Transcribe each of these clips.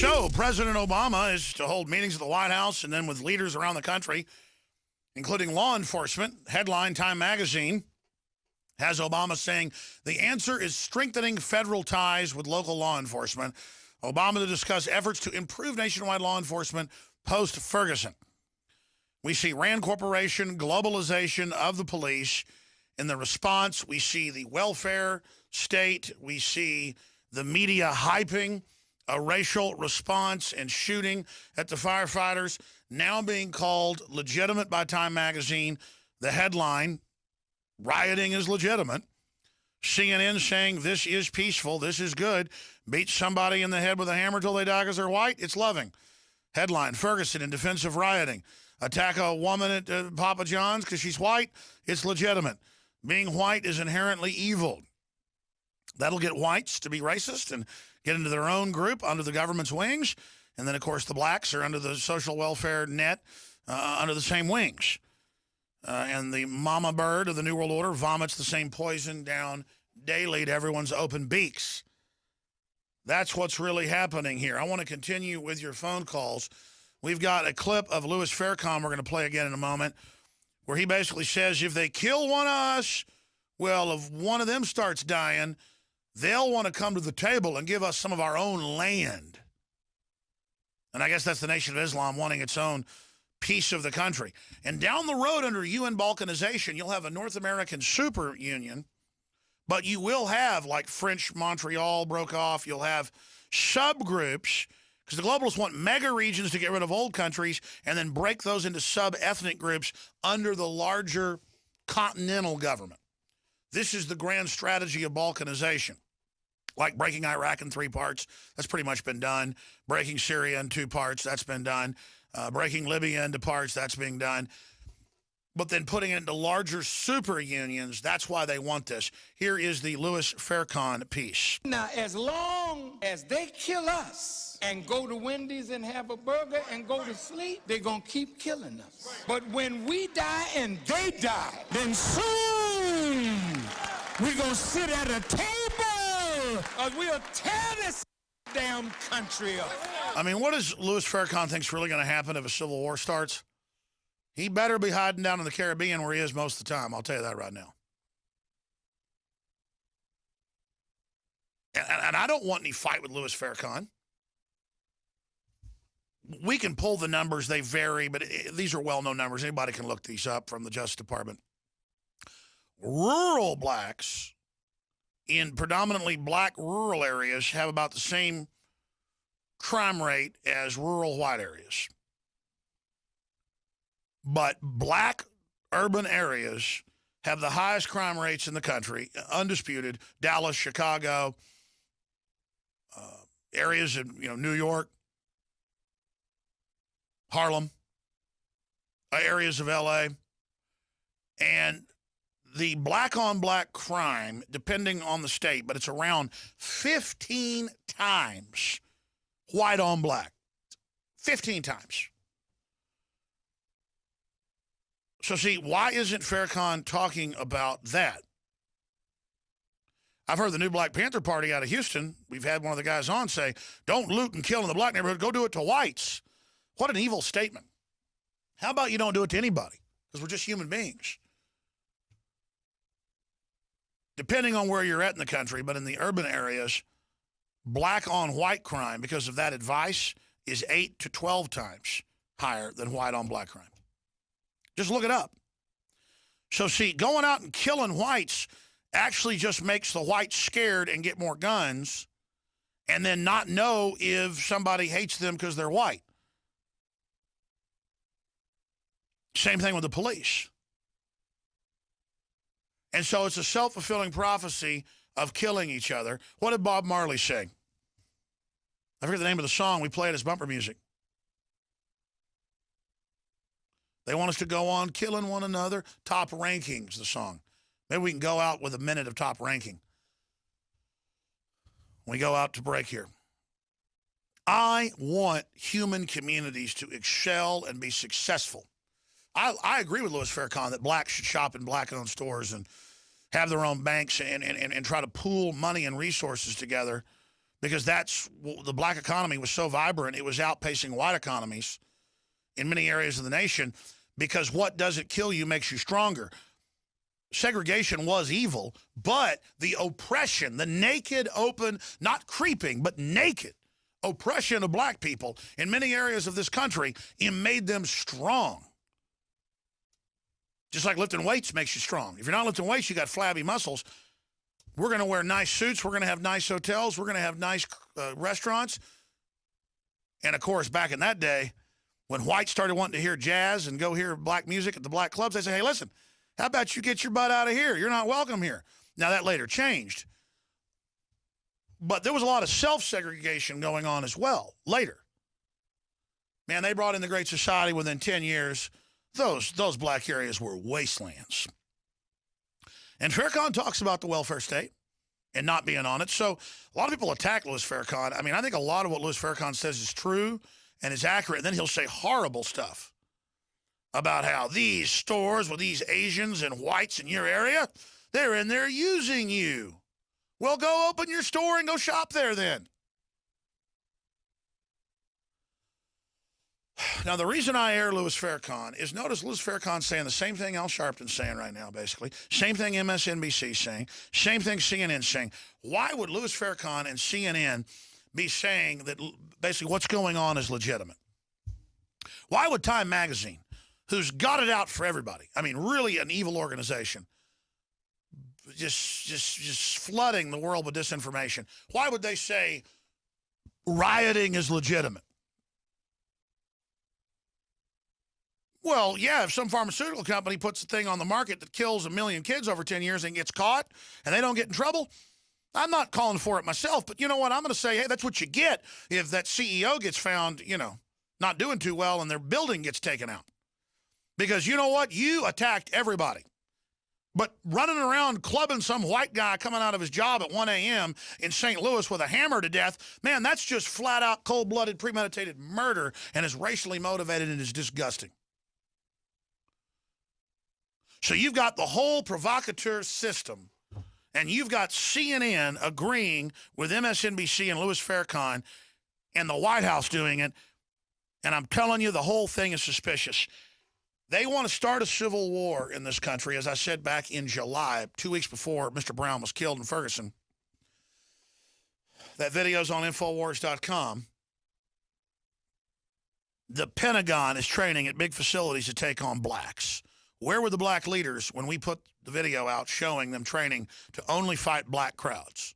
So, President Obama is to hold meetings at the White House and then with leaders around the country, including law enforcement. Headline, Time Magazine has Obama saying the answer is strengthening federal ties with local law enforcement. Obama to discuss efforts to improve nationwide law enforcement post-Ferguson. We see Rand Corporation, globalization of the police. In the response, we see the welfare state. We see the media hyping a racial response and shooting at the firefighters, now being called legitimate by Time Magazine. The headline, rioting is legitimate. CNN saying this is peaceful, this is good. Beat somebody in the head with a hammer till they die because they're white, it's loving. Headline, Ferguson in defense of rioting. Attack a woman at Papa John's because she's white, it's legitimate. Being white is inherently evil. That'll get whites to be racist and get into their own group under the government's wings. And then, of course, the blacks are under the social welfare net under the same wings. And the mama bird of the New World Order vomits the same poison down daily to everyone's open beaks. That's what's really happening here. I want to continue with your phone calls. We've got a clip of Louis Farrakhan we're going to play again in a moment, where he basically says if they kill one of us, well, if one of them starts dying, they'll want to come to the table and give us some of our own land. And I guess that's the Nation of Islam wanting its own piece of the country. And down the road under UN balkanization, you'll have a North American super union, but you will have, like French Montreal broke off, you'll have subgroups, because the globalists want mega regions to get rid of old countries and then break those into sub-ethnic groups under the larger continental government. This is the grand strategy of balkanization. Like breaking Iraq in 3 parts, that's pretty much been done. Breaking Syria in 2 parts, that's been done. Breaking Libya into parts, that's being done. But then putting it into larger super unions, that's why they want this. Here is the Louis Farrakhan piece. Now, as long as they kill us and go to Wendy's and have a burger and go to sleep, they're going to keep killing us. But when we die and they die, then soon we're going to sit at a table or we'll tear this damn country up. I mean, what does Louis Farrakhan think's really going to happen if a civil war starts? He better be hiding down in the Caribbean where he is most of the time. I'll tell you that right now. And I don't want any fight with Louis Farrakhan. We can pull the numbers. They vary, but these are well-known numbers. Anybody can look these up from the Justice Department. Rural blacks in predominantly black rural areas have about the same crime rate as rural white areas. But black urban areas have the highest crime rates in the country, undisputed. Dallas, Chicago, areas in New York, Harlem, areas of L.A. And the black-on-black crime, depending on the state, but it's around 15 times white-on-black. 15 times. So, see, why isn't Farrakhan talking about that? I've heard the new Black Panther Party out of Houston, we've had one of the guys on say, don't loot and kill in the black neighborhood, go do it to whites. What an evil statement. How about you don't do it to anybody? Because we're just human beings. Depending on where you're at in the country, but in the urban areas, black on white crime, because of that advice, is 8 to 12 times higher than white on black crime. Just look it up. So, see, going out and killing whites actually just makes the whites scared and get more guns and then not know if somebody hates them because they're white. Same thing with the police. And so it's a self-fulfilling prophecy of killing each other. What did Bob Marley say? I forget the name of the song. We play it as bumper music. They want us to go on killing one another. Top Rankings, the song. Maybe we can go out with a minute of Top Ranking. We go out to break here. I want human communities to excel and be successful. I agree with Louis Farrakhan that blacks should shop in black-owned stores and have their own banks and try to pool money and resources together because the black economy was so vibrant, it was outpacing white economies in many areas of the nation, because what doesn't kill you makes you stronger. Segregation was evil, but the oppression, the naked, open, not creeping, but naked oppression of black people in many areas of this country, it made them strong. Just like lifting weights makes you strong. If you're not lifting weights, you got flabby muscles. We're going to wear nice suits. We're going to have nice hotels. We're going to have nice restaurants. And, of course, back in that day, when whites started wanting to hear jazz and go hear black music at the black clubs, they say, hey, listen, how about you get your butt out of here? You're not welcome here. Now, that later changed. But there was a lot of self-segregation going on as well later. Man, they brought in the Great Society within 10 years. Those black areas were wastelands. And Farrakhan talks about the welfare state and not being on it. So a lot of people attack Louis Farrakhan. I mean, I think a lot of what Louis Farrakhan says is true and is accurate. And then he'll say horrible stuff about how these stores with these Asians and whites in your area, they're in there using you. Well, go open your store and go shop there then. Now, the reason I air Louis Farrakhan is, notice Louis Farrakhan saying the same thing Al Sharpton's saying right now, basically. Same thing MSNBC's saying. Same thing CNN's saying. Why would Louis Farrakhan and CNN be saying that basically what's going on is legitimate? Why would Time Magazine, who's got it out for everybody, I mean, really an evil organization, just flooding the world with disinformation, why would they say rioting is legitimate? Well, yeah, if some pharmaceutical company puts a thing on the market that kills 1 million kids over 10 years and gets caught and they don't get in trouble, I'm not calling for it myself, but you know what? I'm going to say, hey, that's what you get if that CEO gets found, not doing too well and their building gets taken out. Because you know what? You attacked everybody. But running around clubbing some white guy coming out of his job at 1 a.m. in St. Louis with a hammer to death, man, that's just flat-out cold-blooded, premeditated murder and is racially motivated and is disgusting. So you've got the whole provocateur system, and you've got CNN agreeing with MSNBC and Louis Farrakhan and the White House doing it, and I'm telling you, the whole thing is suspicious. They want to start a civil war in this country, as I said back in July, 2 weeks before Mr. Brown was killed in Ferguson. That video's on Infowars.com. The Pentagon is training at big facilities to take on blacks. Where were the black leaders when we put the video out showing them training to only fight black crowds?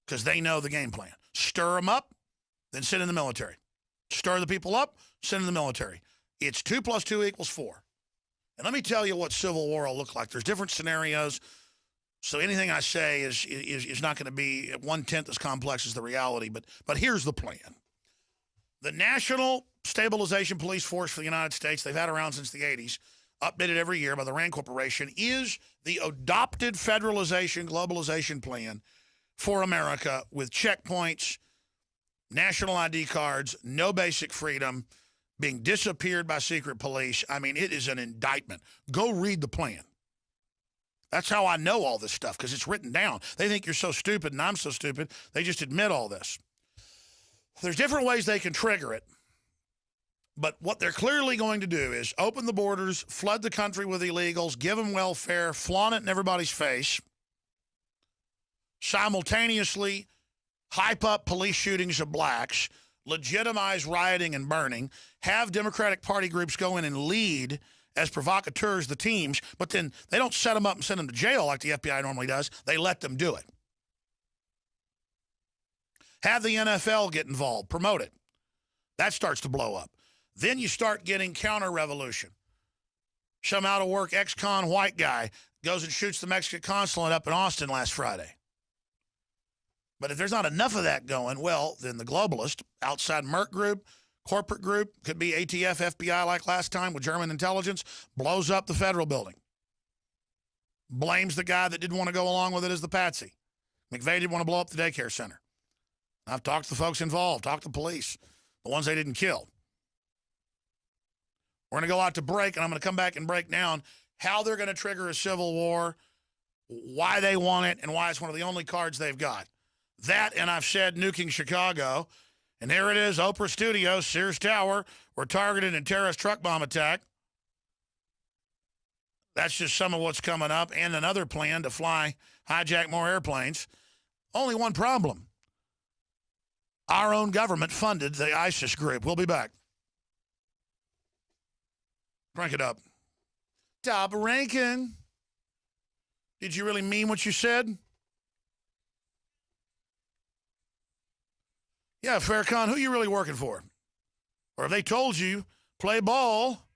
Because they know the game plan. Stir them up, then send in the military. Stir the people up, send in the military. It's 2 + 2 = 4. And let me tell you what civil war will look like. There's different scenarios, so anything I say is not going to be 1/10 as complex as the reality, but here's the plan. The National Stabilization Police Force for the United States, they've had around since the 80s, updated every year by the RAND Corporation, is the adopted federalization, globalization plan for America with checkpoints, national ID cards, no basic freedom, being disappeared by secret police. I mean, it is an indictment. Go read the plan. That's how I know all this stuff, because it's written down. They think you're so stupid and I'm so stupid. They just admit all this. There's different ways they can trigger it. But what they're clearly going to do is open the borders, flood the country with illegals, give them welfare, flaunt it in everybody's face, simultaneously hype up police shootings of blacks, legitimize rioting and burning, have Democratic Party groups go in and lead as provocateurs the teams, but then they don't set them up and send them to jail like the FBI normally does. They let them do it. Have the NFL get involved, promote it. That starts to blow up. Then you start getting counter-revolution. Some out-of-work ex-con white guy goes and shoots the Mexican consulate up in Austin last Friday. But if there's not enough of that going, well, then the globalist, outside Merck group, corporate group, could be ATF, FBI like last time with German intelligence, blows up the federal building. Blames the guy that didn't want to go along with it as the patsy. McVeigh didn't want to blow up the daycare center. I've talked to the folks involved, talked to the police, the ones they didn't kill. We're going to go out to break, and I'm going to come back and break down how they're going to trigger a civil war, why they want it, and why it's one of the only cards they've got. That, and I've said nuking Chicago. And there it is, Oprah Studios, Sears Tower, were targeted in terrorist truck bomb attack. That's just some of what's coming up, and another plan to hijack more airplanes. Only one problem. Our own government funded the ISIS group. We'll be back. Crank it up. Top ranking. Did you really mean what you said? Yeah, Farrakhan, who are you really working for? Or have they told you, play ball,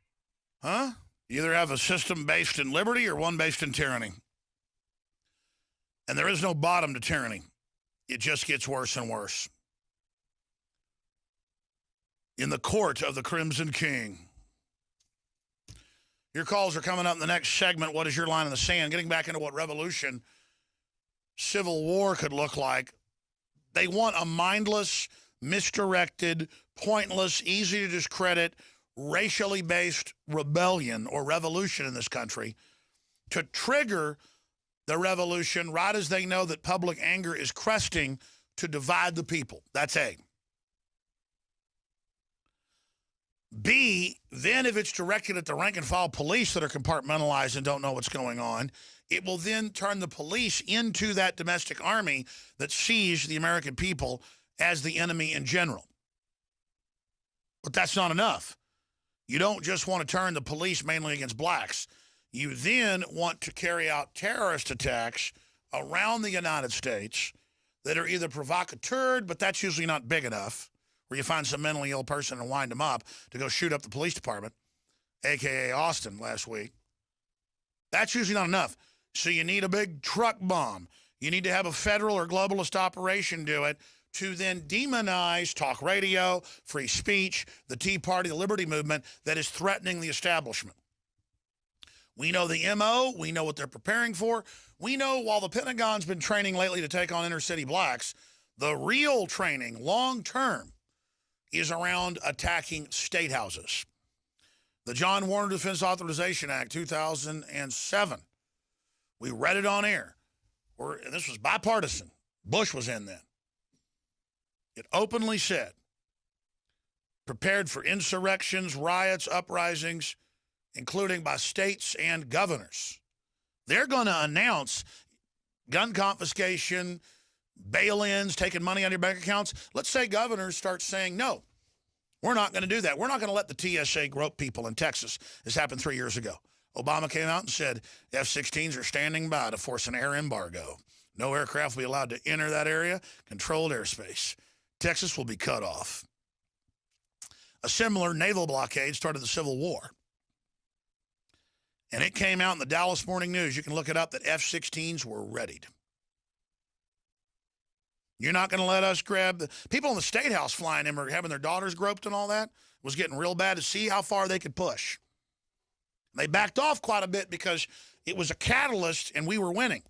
huh? You either have a system based in liberty or one based in tyranny. And there is no bottom to tyranny. It just gets worse and worse. In the court of the Crimson King. Your calls are coming up in the next segment. What is your line in the sand? Getting back into what revolution, civil war could look like. They want a mindless, misdirected, pointless, easy to discredit, racially based rebellion or revolution in this country to trigger the revolution right as they know that public anger is cresting to divide the people. That's A. B, then if it's directed at the rank and file police that are compartmentalized and don't know what's going on, it will then turn the police into that domestic army that sees the American people as the enemy in general. But that's not enough. You don't just want to turn the police mainly against blacks. You then want to carry out terrorist attacks around the United States that are either provocateur, but that's usually not big enough, where you find some mentally ill person and wind them up to go shoot up the police department, a.k.a. Austin last week. That's usually not enough. So you need a big truck bomb. You need to have a federal or globalist operation do it to then demonize talk radio, free speech, the Tea Party, the Liberty Movement that is threatening the establishment. We know the MO. We know what they're preparing for. We know while the Pentagon's been training lately to take on inner city blacks, the real training long-term is around attacking state houses. The John Warner Defense Authorization Act, 2007. We read it on air. This was bipartisan. Bush was in then. It openly said, prepared for insurrections, riots, uprisings, including by states and governors. They're going to announce gun confiscation, bail-ins, taking money out of your bank accounts. Let's say governors start saying, no, we're not going to do that. We're not going to let the TSA grope people in Texas. This happened 3 years ago. Obama came out and said F-16s are standing by to force an air embargo. No aircraft will be allowed to enter that area, controlled airspace. Texas will be cut off. A similar naval blockade started the Civil War. And it came out in the Dallas Morning News. You can look it up that F-16s were readied. You're not going to let us grab the people in the State House flying them or having their daughters groped and all that. It was getting real bad to see how far they could push. They backed off quite a bit because it was a catalyst and we were winning.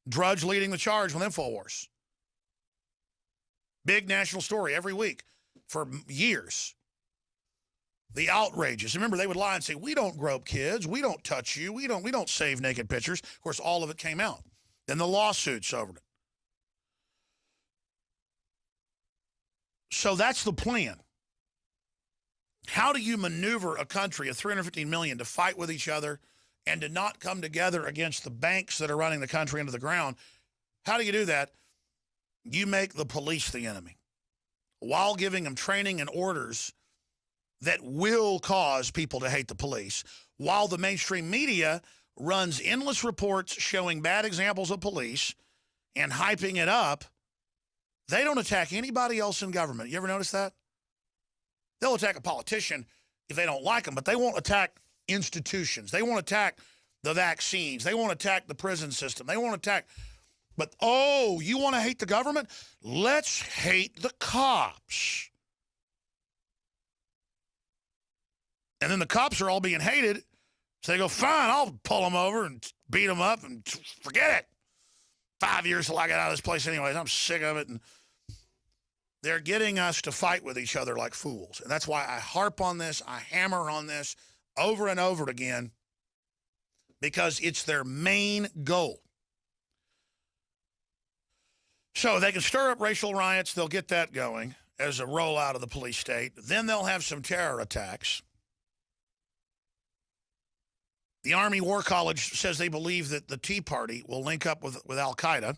Drudge leading the charge with InfoWars. Big national story every week for years. The outrages. Remember, they would lie and say, we don't grope kids. We don't touch you. We don't save naked pictures. Of course, all of it came out. Then the lawsuits over it. So that's the plan. How do you maneuver a country of 350 million to fight with each other and to not come together against the banks that are running the country into the ground? How do you do that? You make the police the enemy while giving them training and orders that will cause people to hate the police, while the mainstream media runs endless reports showing bad examples of police and hyping it up. They don't attack anybody else in government. You ever notice that? They'll attack a politician if they don't like them, but they won't attack institutions. They won't attack the vaccines. They won't attack the prison system. They won't attack. But, oh, you want to hate the government? Let's hate the cops. And then the cops are all being hated. So they go, fine, I'll pull them over and beat them up and forget it. 5 years till I get out of this place anyways. I'm sick of it. And they're getting us to fight with each other like fools. And that's why I harp on this. I hammer on this over and over again because it's their main goal. So they can stir up racial riots. They'll get that going as a rollout of the police state. Then they'll have some terror attacks. The Army War College says they believe that the Tea Party will link up with Al-Qaeda.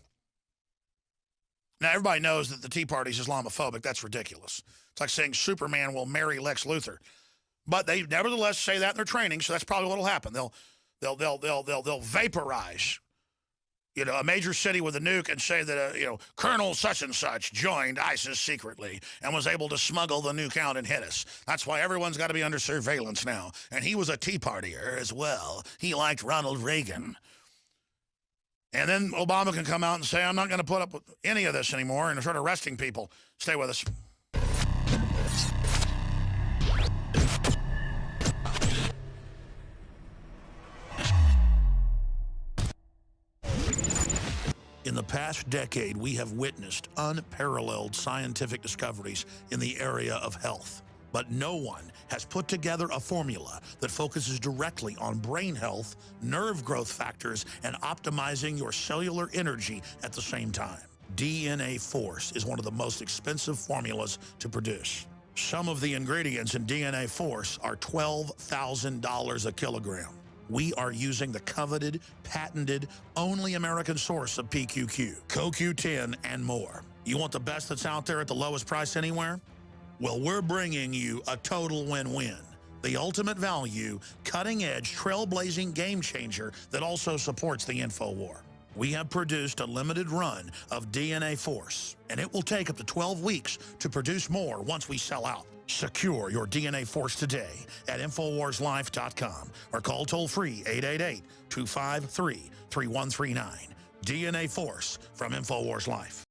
Now, everybody knows that the Tea Party is Islamophobic. That's ridiculous. It's like saying Superman will marry Lex Luthor. But they nevertheless say that in their training, so that's probably what will happen. They'll vaporize, a major city with a nuke and say that, Colonel such and such joined ISIS secretly and was able to smuggle the nuke out and hit us. That's why everyone's got to be under surveillance now. And he was a Tea Partier as well. He liked Ronald Reagan. And then Obama can come out and say, I'm not going to put up with any of this anymore and start arresting people. Stay with us. In the past decade, we have witnessed unparalleled scientific discoveries in the area of health. But no one has put together a formula that focuses directly on brain health, nerve growth factors, and optimizing your cellular energy at the same time. DNA Force is one of the most expensive formulas to produce. Some of the ingredients in DNA Force are $12,000 a kilogram. We are using the coveted, patented, only American source of PQQ, CoQ10, and more. You want the best that's out there at the lowest price anywhere? Well, we're bringing you a total win-win. The ultimate value, cutting-edge, trailblazing game changer that also supports the InfoWar. We have produced a limited run of DNA Force, and it will take up to 12 weeks to produce more once we sell out. Secure your DNA Force today at InfoWarsLife.com or call toll-free 888-253-3139. DNA Force from InfoWars Life.